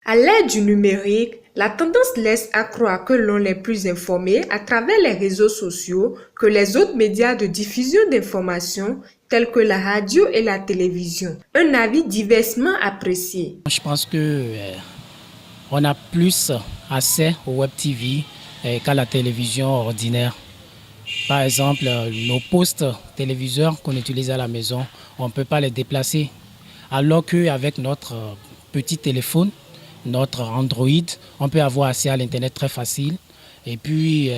À l'ère du numérique, la tendance laisse accroire que l'on est plus informé à travers les réseaux sociaux que les autres médias de diffusion d'informations tels que la radio et la télévision. Un avis diversement apprécié. Je pense que on a plus accès au web TV qu'à la télévision ordinaire. Par exemple, nos postes téléviseurs qu'on utilise à la maison, on ne peut pas les déplacer. Alors qu'avec notre petit téléphone, notre Android, on peut avoir accès à l'Internet très facile. Et puis,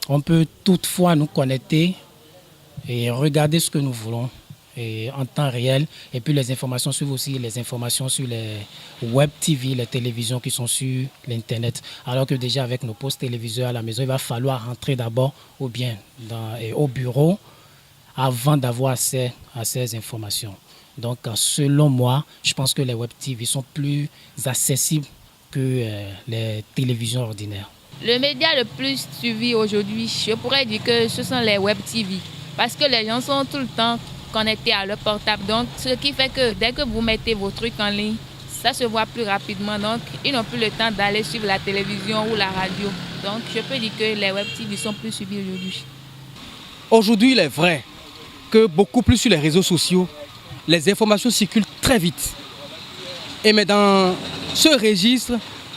on peut toutefois nous connecter et regarder ce que nous voulons et en temps réel. Et puis, les informations suivent aussi les informations sur les web TV, les télévisions qui sont sur l'Internet. Alors que déjà, avec nos postes téléviseurs à la maison, il va falloir rentrer d'abord au bureau avant d'avoir accès à ces informations. Donc, selon moi, je pense que les web TV sont plus accessibles que les télévisions ordinaires. Le média le plus suivi aujourd'hui, je pourrais dire que ce sont les web TV. Parce que les gens sont tout le temps connectés à leur portable. Donc, ce qui fait que dès que vous mettez vos trucs en ligne, ça se voit plus rapidement. Donc, ils n'ont plus le temps d'aller suivre la télévision ou la radio. Donc, je peux dire que les web TV sont plus suivis aujourd'hui. Aujourd'hui, il est vrai que beaucoup plus sur les réseaux sociaux, les informations circulent très vite. Mais dans ce registre,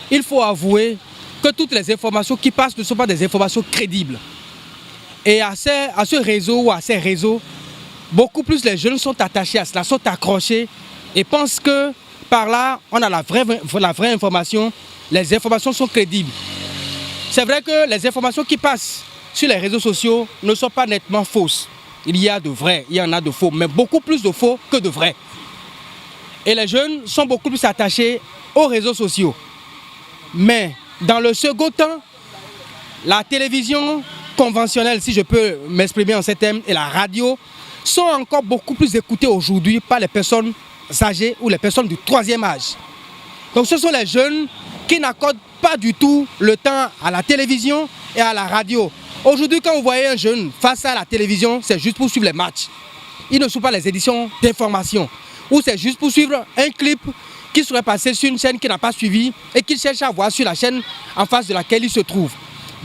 il faut avouer que toutes les informations qui passent ne sont pas des informations crédibles. Et à ce réseau ou à ces réseaux, beaucoup plus les jeunes sont attachés à cela, sont accrochés et pensent que par là, on a la vraie information, les informations sont crédibles. C'est vrai que les informations qui passent sur les réseaux sociaux ne sont pas nettement fausses. Il y a de vrais, il y en a de faux, mais beaucoup plus de faux que de vrais. Et les jeunes sont beaucoup plus attachés aux réseaux sociaux. Mais dans le second temps, la télévision conventionnelle, si je peux m'exprimer en ces termes, et la radio sont encore beaucoup plus écoutées aujourd'hui par les personnes âgées ou les personnes du troisième âge. Donc ce sont les jeunes qui n'accordent pas du tout le temps à la télévision et à la radio. Aujourd'hui, quand vous voyez un jeune face à la télévision, c'est juste pour suivre les matchs. Il ne suit pas les éditions d'information. Ou c'est juste pour suivre un clip qui serait passé sur une chaîne qu'il n'a pas suivi et qu'il cherche à voir sur la chaîne en face de laquelle il se trouve.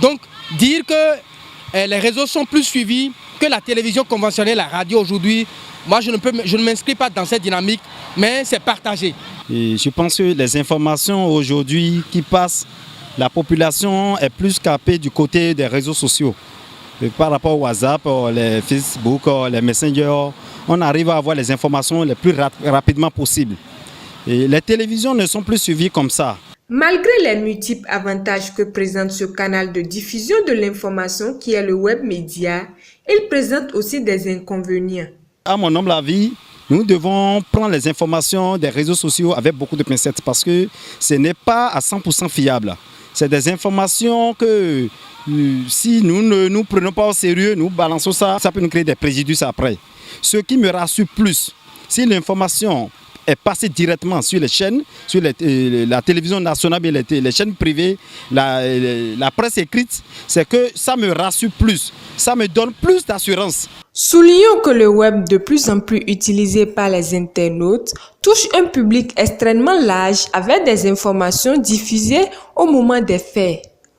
Donc, dire que les réseaux sont plus suivis que la télévision conventionnelle, la radio aujourd'hui, moi je ne m'inscris pas dans cette dynamique, mais c'est partagé. Et je pense que les informations aujourd'hui qui passent, la population est plus capée du côté des réseaux sociaux. Et par rapport au WhatsApp, les Facebook, les Messenger, on arrive à avoir les informations les plus rapidement possible. Et les télévisions ne sont plus suivies comme ça. Malgré les multiples avantages que présente ce canal de diffusion de l'information qui est le web média, il présente aussi des inconvénients. À mon humble avis, nous devons prendre les informations des réseaux sociaux avec beaucoup de pincettes parce que ce n'est pas à 100% fiable. C'est des informations que si nous ne nous prenons pas au sérieux, nous balançons ça, ça peut nous créer des préjudices après. Ce qui me rassure plus, si l'information est passée directement sur les chaînes, sur la télévision nationale et les chaînes privées, la presse écrite, c'est que ça me rassure plus, ça me donne plus d'assurance. Soulignons que le web, de plus en plus utilisé par les internautes, touche un public extrêmement large avec des informations diffusées au moment des faits.